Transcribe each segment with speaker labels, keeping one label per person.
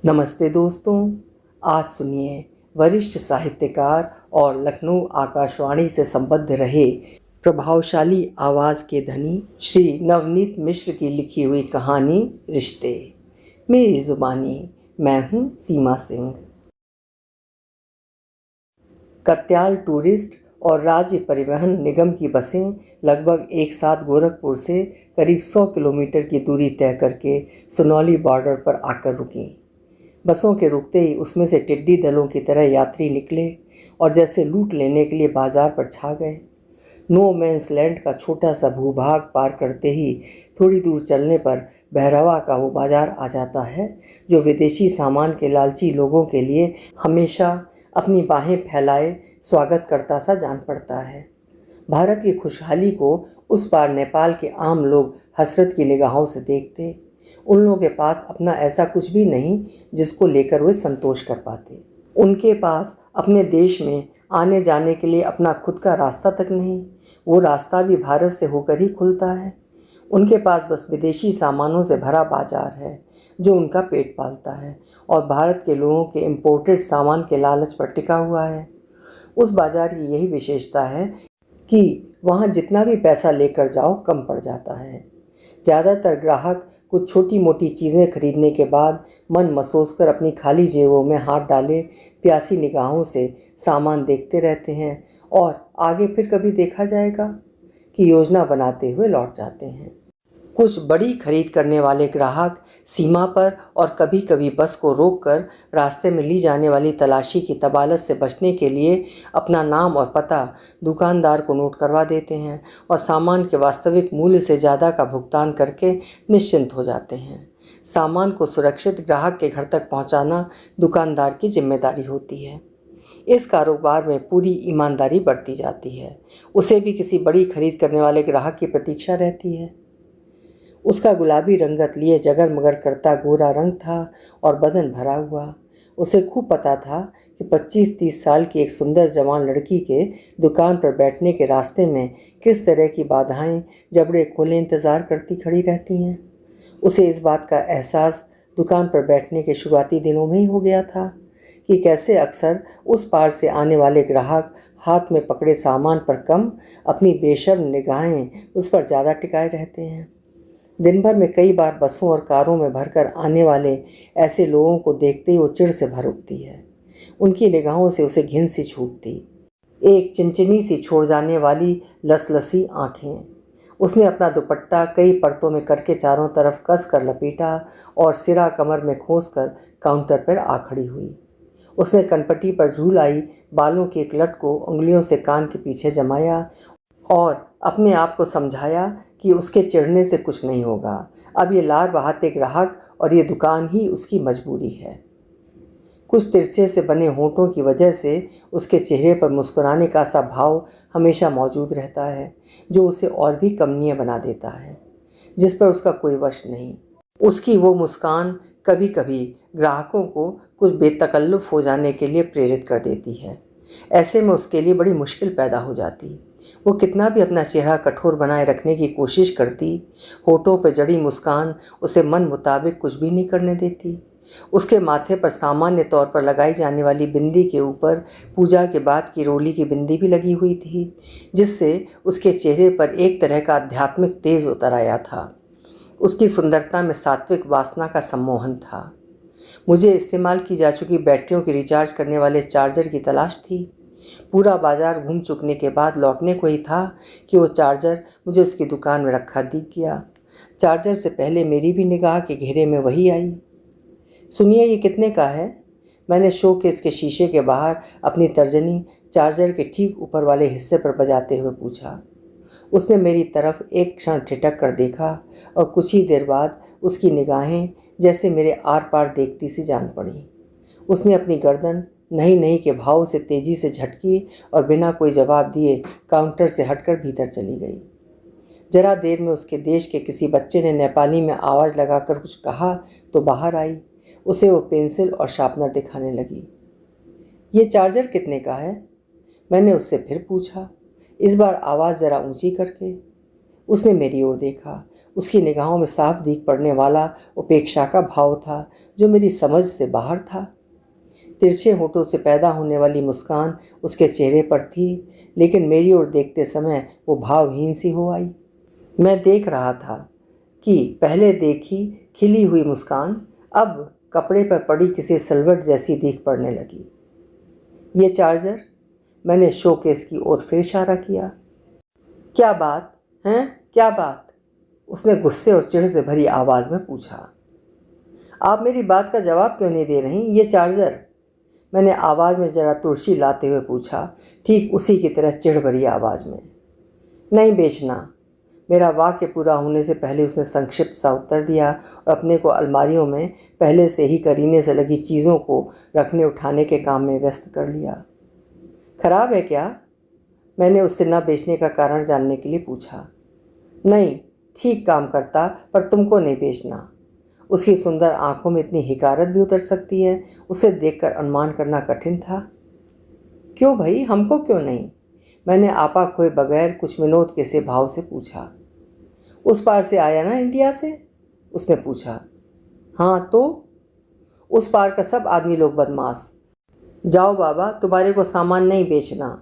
Speaker 1: नमस्ते दोस्तों, आज सुनिए वरिष्ठ साहित्यकार और लखनऊ आकाशवाणी से संबद्ध रहे प्रभावशाली आवाज़ के धनी श्री नवनीत मिश्र की लिखी हुई कहानी रिश्ते। मेरी ज़ुबानी, मैं हूँ सीमा सिंह। कत्याल टूरिस्ट और राज्य परिवहन निगम की बसें लगभग एक साथ गोरखपुर से करीब 100 किलोमीटर की दूरी तय करके सुनौली बॉर्डर पर आकर रुकीं। बसों के रुकते ही उसमें से टिड्डी दलों की तरह यात्री निकले और जैसे लूट लेने के लिए बाजार पर छा गए। नो मैंस लैंड का छोटा सा भूभाग पार करते ही थोड़ी दूर चलने पर बहरवा का वो बाजार आ जाता है जो विदेशी सामान के लालची लोगों के लिए हमेशा अपनी बाहें फैलाए स्वागत करता सा जान पड़ता है। भारत की खुशहाली को उस पार नेपाल के आम लोग हसरत की निगाहों से देखते। उन लोगों के पास अपना ऐसा कुछ भी नहीं जिसको लेकर वे संतोष कर पाते। उनके पास अपने देश में आने जाने के लिए अपना खुद का रास्ता तक नहीं, वो रास्ता भी भारत से होकर ही खुलता है। उनके पास बस विदेशी सामानों से भरा बाजार है जो उनका पेट पालता है और भारत के लोगों के इम्पोर्टेड सामान के लालच पर टिका हुआ है। उस बाजार की यही विशेषता है कि वहाँ जितना भी पैसा लेकर जाओ कम पड़ जाता है। ज़्यादातर ग्राहक कुछ छोटी मोटी चीज़ें खरीदने के बाद मन मसोस कर अपनी खाली जेबों में हाथ डाले प्यासी निगाहों से सामान देखते रहते हैं और आगे फिर कभी देखा जाएगा कि योजना बनाते हुए लौट जाते हैं। कुछ बड़ी खरीद करने वाले ग्राहक सीमा पर और कभी कभी बस को रोककर रास्ते में ली जाने वाली तलाशी की तबालत से बचने के लिए अपना नाम और पता दुकानदार को नोट करवा देते हैं और सामान के वास्तविक मूल्य से ज़्यादा का भुगतान करके निश्चिंत हो जाते हैं। सामान को सुरक्षित ग्राहक के घर तक पहुंचाना दुकानदार की जिम्मेदारी होती है। इस कारोबार में पूरी ईमानदारी बरती जाती है। उसे भी किसी बड़ी खरीद करने वाले ग्राहक की प्रतीक्षा रहती है। उसका गुलाबी रंगत लिए जगर मगर करता गोरा रंग था और बदन भरा हुआ। उसे खूब पता था कि 25-30 साल की एक सुंदर जवान लड़की के दुकान पर बैठने के रास्ते में किस तरह की बाधाएं जबड़े खोले इंतज़ार करती खड़ी रहती हैं। उसे इस बात का एहसास दुकान पर बैठने के शुरुआती दिनों में ही हो गया था कि कैसे अक्सर उस पार से आने वाले ग्राहक हाथ में पकड़े सामान पर कम, अपनी बेशर्म निगाहें उस पर ज़्यादा टिकाए रहते हैं। दिन भर में कई बार बसों और कारों में भरकर आने वाले ऐसे लोगों को देखते ही वो चिढ़ से भर उठती है। उनकी निगाहों से उसे घिन सी छूटती, एक चिनचिनी सी छोड़ जाने वाली लसलसी आँखें। उसने अपना दुपट्टा कई परतों में करके चारों तरफ कस कर लपेटा और सिरा कमर में खोस कर काउंटर पर आ खड़ी हुई। उसने कनपट्टी पर झूल आई बालों की एक लट को उंगलियों से कान के पीछे जमाया और अपने आप को समझाया कि उसके चिढ़ने से कुछ नहीं होगा। अब ये लार बहाते ग्राहक और ये दुकान ही उसकी मजबूरी है। कुछ तिरछे से बने होंठों की वजह से उसके चेहरे पर मुस्कुराने का सा भाव हमेशा मौजूद रहता है जो उसे और भी कमनीय बना देता है, जिस पर उसका कोई वश नहीं। उसकी वो मुस्कान कभी कभी ग्राहकों को कुछ बेतकल्लुफ़ हो जाने के लिए प्रेरित कर देती है। ऐसे में उसके लिए बड़ी मुश्किल पैदा हो जाती। वो कितना भी अपना चेहरा कठोर बनाए रखने की कोशिश करती, होठों पर जड़ी मुस्कान उसे मन मुताबिक कुछ भी नहीं करने देती। उसके माथे पर सामान्य तौर पर लगाई जाने वाली बिंदी के ऊपर पूजा के बाद की रोली की बिंदी भी लगी हुई थी, जिससे उसके चेहरे पर एक तरह का आध्यात्मिक तेज उतर आया था। उसकी सुंदरता में सात्विक वासना का सम्मोहन था। मुझे इस्तेमाल की जा चुकी बैटरियों की रिचार्ज करने वाले चार्जर की तलाश थी। पूरा बाजार घूम चुकने के बाद लौटने को ही था कि वो चार्जर मुझे उसकी दुकान में रखा दिख गया। चार्जर से पहले मेरी भी निगाह के घेरे में वही आई। सुनिए, ये कितने का है? मैंने शोकेस के शीशे के बाहर अपनी तर्जनी चार्जर के ठीक ऊपर वाले हिस्से पर बजाते हुए पूछा। उसने मेरी तरफ एक क्षण ठिठक कर देखा और कुछ ही देर बाद उसकी निगाहें जैसे मेरे आर पार देखती सी जान पड़ी। उसने अपनी गर्दन नहीं नहीं के भाव से तेजी से झटकी और बिना कोई जवाब दिए काउंटर से हटकर भीतर चली गई। जरा देर में उसके देश के किसी बच्चे ने नेपाली में आवाज़ लगाकर कुछ कहा तो बाहर आई। उसे वो पेंसिल और शार्पनर दिखाने लगी। ये चार्जर कितने का है? मैंने उससे फिर पूछा, इस बार आवाज़ ज़रा ऊंची करके। उसने मेरी ओर देखा। उसकी निगाहों में साफ दिख पड़ने वाला उपेक्षा का भाव था जो मेरी समझ से बाहर था। तिरछे होठों से पैदा होने वाली मुस्कान उसके चेहरे पर थी, लेकिन मेरी ओर देखते समय वो भावहीन सी हो आई। मैं देख रहा था कि पहले देखी खिली हुई मुस्कान अब कपड़े पर पड़ी किसी सिलवट जैसी दिख पड़ने लगी। ये चार्जर, मैंने शोकेस की ओर फिर इशारा किया। क्या बात है, क्या बात? उसने गुस्से और चिढ़ से भरी आवाज़ में पूछा। आप मेरी बात का जवाब क्यों नहीं दे रही? ये चार्जर, मैंने आवाज़ में जरा तुर्शी लाते हुए पूछा, ठीक उसी की तरह चिढ़ भरी आवाज़ में। नहीं बेचना। मेरा वाक्य पूरा होने से पहले उसने संक्षिप्त सा उत्तर दिया और अपने को अलमारियों में पहले से ही करीने से लगी चीज़ों को रखने उठाने के काम में व्यस्त कर लिया। खराब है क्या? मैंने उससे न बेचने का कारण जानने के लिए पूछा। नहीं, ठीक काम करता, पर तुमको नहीं बेचना। उसकी सुंदर आंखों में इतनी हिकारत भी उतर सकती है, उसे देखकर अनुमान करना कठिन था। क्यों भाई, हमको क्यों नहीं? मैंने आपा खोए बगैर कुछ विनोद के से भाव से पूछा। उस पार से आया ना, इंडिया से? उसने पूछा। हाँ तो? उस पार का सब आदमी लोग बदमाश। जाओ बाबा, तुम्हारे को सामान नहीं बेचना।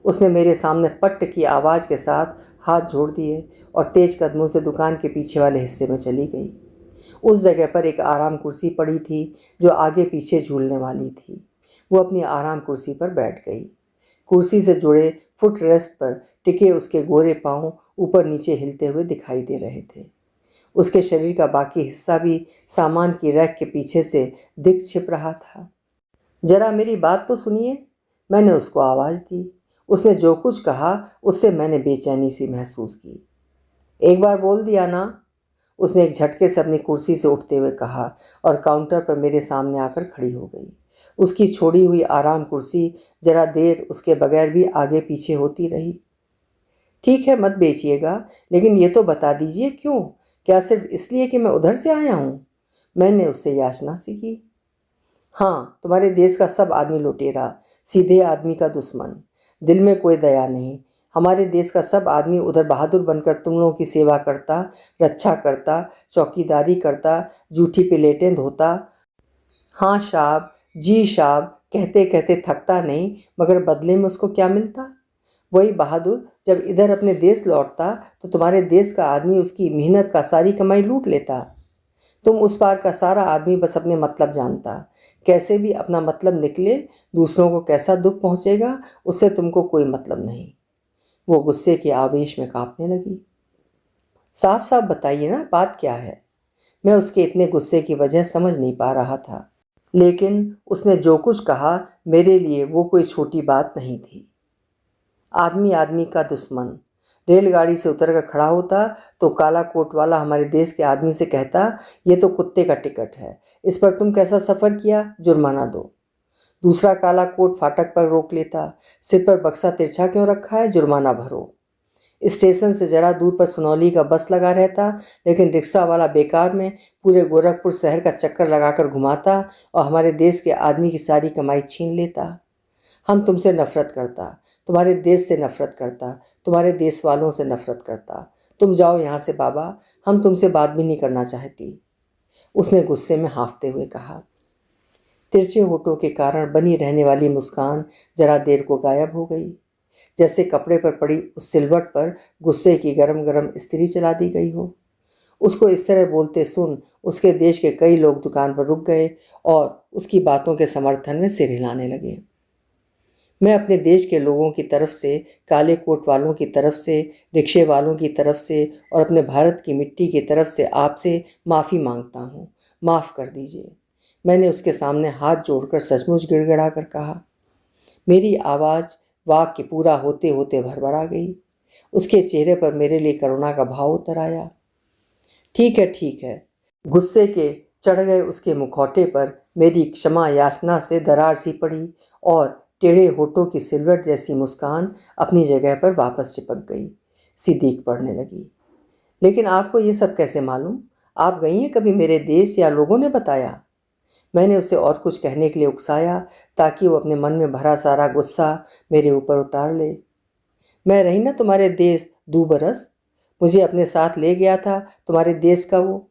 Speaker 1: उसने मेरे सामने पट्ट की आवाज़ के साथ हाथ जोड़ दिए और तेज कदमों से दुकान के पीछे वाले हिस्से में चली गई। उस जगह पर एक आराम कुर्सी पड़ी थी जो आगे पीछे झूलने वाली थी। वो अपनी आराम कुर्सी पर बैठ गई। कुर्सी से जुड़े फुट रेस्ट पर टिके उसके गोरे पांव ऊपर नीचे हिलते हुए दिखाई दे रहे थे। उसके शरीर का बाकी हिस्सा भी सामान की रैक के पीछे से दिख छिप रहा था। जरा मेरी बात तो सुनिए, मैंने उसको आवाज़ दी। उसने जो कुछ कहा उससे मैंने बेचैनी सी महसूस की। एक बार बोल दिया ना, उसने एक झटके से अपनी कुर्सी से उठते हुए कहा और काउंटर पर मेरे सामने आकर खड़ी हो गई। उसकी छोड़ी हुई आराम कुर्सी जरा देर उसके बगैर भी आगे पीछे होती रही। ठीक है, मत बेचिएगा, लेकिन ये तो बता दीजिए क्यों? क्या सिर्फ इसलिए कि मैं उधर से आया हूँ? मैंने उससे याचना सी की। हाँ, तुम्हारे देश का सब आदमी लुटेरा, सीधे आदमी का दुश्मन, दिल में कोई दया नहीं। हमारे देश का सब आदमी उधर बहादुर बनकर तुम लोगों की सेवा करता, रक्षा करता, चौकीदारी करता, जूठी प्लेटें धोता। हाँ शाब, जी शाब कहते कहते थकता नहीं, मगर बदले में उसको क्या मिलता? वही बहादुर जब इधर अपने देश लौटता तो तुम्हारे देश का आदमी उसकी मेहनत का सारी कमाई लूट लेता। तुम उस पार का सारा आदमी बस अपने मतलब जानता। कैसे भी अपना मतलब निकले, दूसरों को कैसा दुख पहुंचेगा उससे तुमको कोई मतलब नहीं। वो गुस्से के आवेश में कांपने लगी। साफ साफ बताइए ना, बात क्या है? मैं उसके इतने गुस्से की वजह समझ नहीं पा रहा था, लेकिन उसने जो कुछ कहा मेरे लिए वो कोई छोटी बात नहीं थी। आदमी आदमी का दुश्मन। रेलगाड़ी से उतरकर खड़ा होता तो काला कोट वाला हमारे देश के आदमी से कहता, ये तो कुत्ते का टिकट है, इस पर तुम कैसा सफ़र किया, जुर्माना दो। दूसरा काला कोट फाटक पर रोक लेता, सिर पर बक्सा तिरछा क्यों रखा है, जुर्माना भरो। स्टेशन से जरा दूर पर सुनौली का बस लगा रहता, लेकिन रिक्शा वाला बेकार में पूरे गोरखपुर शहर का चक्कर लगाकर घुमाता और हमारे देश के आदमी की सारी कमाई छीन लेता। हम तुमसे नफरत करता, तुम्हारे देश से नफरत करता, तुम्हारे देश वालों से नफरत करता। तुम जाओ यहाँ से बाबा, हम तुमसे बात भी नहीं करना चाहती। उसने गुस्से में हाँफते हुए कहा। तिरछे होठों के कारण बनी रहने वाली मुस्कान जरा देर को गायब हो गई, जैसे कपड़े पर पड़ी उस सिलवट पर गुस्से की गरम गरम इस्त्री चला दी गई हो। उसको इस तरह बोलते सुन उसके देश के कई लोग दुकान पर रुक गए और उसकी बातों के समर्थन में सिर हिलाने लगे। मैं अपने देश के लोगों की तरफ से, काले कोट वालों की तरफ से, रिक्शे वालों की तरफ से और अपने भारत की मिट्टी की तरफ से आपसे माफ़ी मांगता हूँ, माफ़ कर दीजिए। मैंने उसके सामने हाथ जोड़कर सचमुच गिड़गिड़ा कर कहा। मेरी आवाज़ वाक्य पूरा होते होते भरभरा गई। उसके चेहरे पर मेरे लिए करुणा का भाव उतर आया। ठीक है, ठीक है। गुस्से के चढ़ गए उसके मुखौटे पर मेरी क्षमा याचना से दरार सी पड़ी और टेढ़े होठों की सिलवट जैसी मुस्कान अपनी जगह पर वापस चिपक गई, सी दीख पड़ने लगी। लेकिन आपको ये सब कैसे मालूम? आप गई हैं कभी मेरे देश या लोगों ने बताया? मैंने उसे और कुछ कहने के लिए उकसाया ताकि वो अपने मन में भरा सारा गुस्सा मेरे ऊपर उतार ले। मैं रही ना तुम्हारे देश 2 बरस, मुझे अपने साथ ले गया था तुम्हारे देश का वो।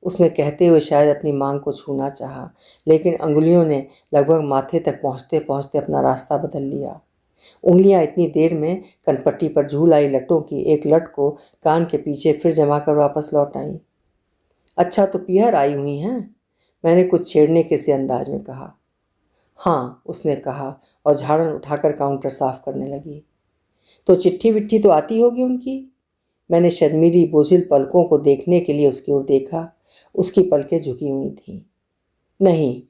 Speaker 1: उसने कहते हुए शायद अपनी मांग को छूना चाहा, लेकिन अंगुलियों ने लगभग माथे तक पहुँचते पहुँचते अपना रास्ता बदल लिया। उंगलियां इतनी देर में कनपट्टी पर झूल आई लटों की एक लट को कान के पीछे फिर जमा कर वापस लौट आई। अच्छा, तो पियर आई हुई हैं? मैंने कुछ छेड़ने के से अंदाज में कहा। हाँ, उसने कहा और झाड़न उठाकर काउंटर साफ करने लगी। तो चिट्ठी विट्ठी तो आती होगी उनकी? मैंने शर्मीली बोझिल पलकों को देखने के लिए उसकी ओर देखा। उसकी पलकें झुकी हुई थीं। नहीं।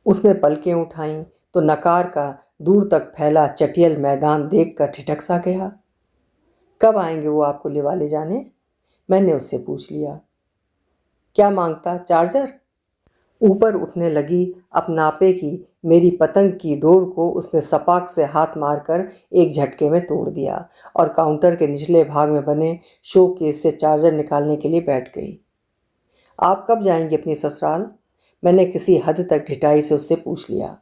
Speaker 1: उसने पलकें उठाईं तो नकार का दूर तक फैला चटियल मैदान देखकर ठिठक सा गया। कब आएंगे वो आपको लिवा ले जाने? मैंने उससे पूछ लिया। क्या मांगता? चार्जर? ऊपर उठने लगी अपनापे की मेरी पतंग की डोर को उसने सपाक से हाथ मारकर एक झटके में तोड़ दिया और काउंटर के निचले भाग में बने शो केस से चार्जर निकालने के लिए बैठ गई। आप कब जाएंगी अपनी ससुराल? मैंने किसी हद तक ढिठाई से उससे पूछ लिया।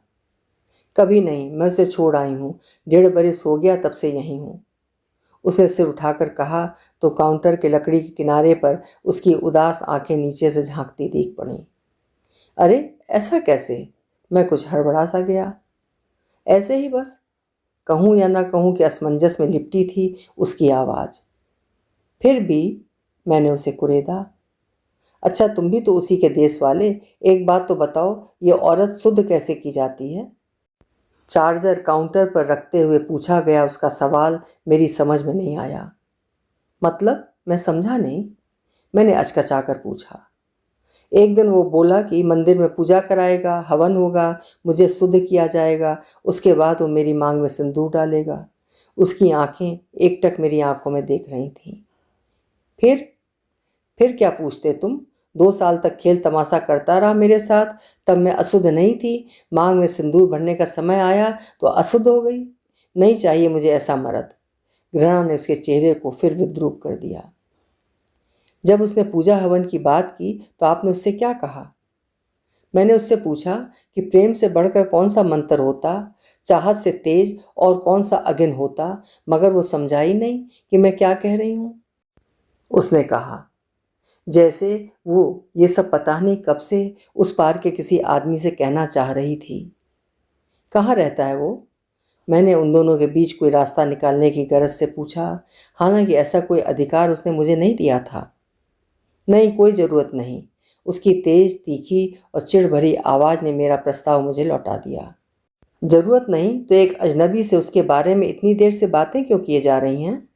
Speaker 1: कभी नहीं, मैं उसे छोड़ आई हूँ। 1.5 बरस हो गया तब से यहीं हूँ। उसे सिर उठाकर कहा तो काउंटर के लकड़ी के किनारे पर उसकी उदास आंखें नीचे से झांकती दिख पड़ी। अरे ऐसा कैसे? मैं कुछ हड़बड़ा सा गया। ऐसे ही बस, कहूँ या ना कहूँ कि असमंजस में लिपटी थी उसकी आवाज़। फिर भी मैंने उसे कुरेदा। अच्छा, तुम भी तो उसी के देश वाले, एक बात तो बताओ, ये औरत शुद्ध कैसे की जाती है? चार्जर काउंटर पर रखते हुए पूछा गया उसका सवाल मेरी समझ में नहीं आया। मतलब? मैं समझा नहीं। मैंने अचकचाकर पूछा। एक दिन वो बोला कि मंदिर में पूजा कराएगा, हवन होगा, मुझे शुद्ध किया जाएगा, उसके बाद वो मेरी मांग में सिंदूर डालेगा। उसकी आंखें एकटक मेरी आंखों में देख रही थीं। फिर क्या पूछते तुम? 2 साल तक खेल तमाशा करता रहा मेरे साथ, तब मैं अशुद्ध नहीं थी। मांग में सिंदूर भरने का समय आया तो अशुद्ध हो गई। नहीं चाहिए मुझे ऐसा मर्द। घृणा ने उसके चेहरे को फिर विद्रूप कर दिया। जब उसने पूजा हवन की बात की तो आपने उससे क्या कहा? मैंने उससे पूछा कि प्रेम से बढ़कर कौन सा मंत्र होता, चाहत से तेज और कौन सा अगिन होता, मगर वो समझा ही नहीं कि मैं क्या कह रही हूँ। उसने कहा जैसे वो ये सब पता नहीं कब से उस पार के किसी आदमी से कहना चाह रही थी। कहाँ रहता है वो? मैंने उन दोनों के बीच कोई रास्ता निकालने की गरज से पूछा, हालांकि ऐसा कोई अधिकार उसने मुझे नहीं दिया था। नहीं, कोई ज़रूरत नहीं। उसकी तेज, तीखी और चिढ़ भरी आवाज़ ने मेरा प्रस्ताव मुझे लौटा दिया। ज़रूरत नहीं तो एक अजनबी से उसके बारे में इतनी देर से बातें क्यों किए जा रही हैं?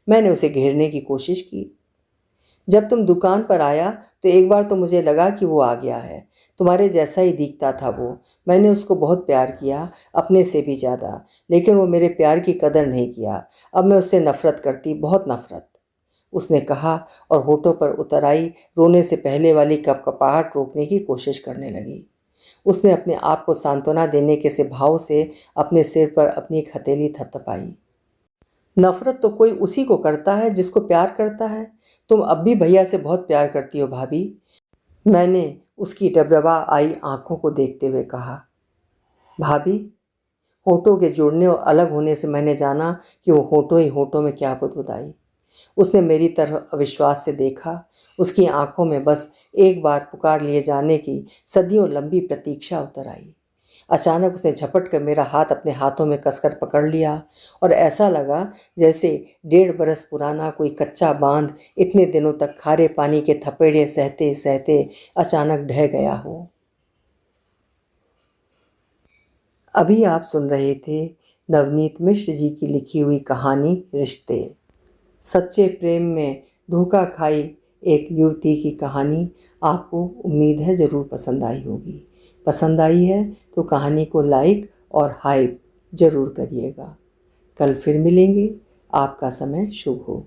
Speaker 1: मैंने उसे घेरने की कोशिश की। जब तुम दुकान पर आया तो एक बार तो मुझे लगा कि वो आ गया है। तुम्हारे जैसा ही दिखता था वो। मैंने उसको बहुत प्यार किया, अपने से भी ज़्यादा, लेकिन वो मेरे प्यार की कदर नहीं किया। अब मैं उससे नफ़रत करती, बहुत नफ़रत। उसने कहा और होठों पर उतर आई रोने से पहले वाली कपकपाहट रोकने की कोशिश करने लगी। उसने अपने आप को सांत्वना देने के से भाव से अपने सिर पर अपनी एक हथेली थपथपाई। नफरत तो कोई उसी को करता है जिसको प्यार करता है। तुम अब भी भैया से बहुत प्यार करती हो भाभी। मैंने उसकी डबडबा आई आंखों को देखते हुए कहा। भाभी? होठों के जुड़ने और अलग होने से मैंने जाना कि वो होठों ही होठों में क्या बुदबुदाई। उसने मेरी तरफ अविश्वास से देखा। उसकी आंखों में बस एक बार पुकार लिए जाने की सदियों लंबी प्रतीक्षा उतर आई। अचानक उसने झपट कर मेरा हाथ अपने हाथों में कसकर पकड़ लिया और ऐसा लगा जैसे 1.5 बरस पुराना कोई कच्चा बांध इतने दिनों तक खारे पानी के थपेड़े सहते सहते अचानक ढह गया हो। अभी आप सुन रहे थे नवनीत मिश्र जी की लिखी हुई कहानी रिश्ते। सच्चे प्रेम में धोखा खाई एक युवती की कहानी आपको उम्मीद है ज़रूर पसंद आई होगी। पसंद आई है तो कहानी को लाइक और हाइप ज़रूर करिएगा। कल फिर मिलेंगे। आपका समय शुभ हो।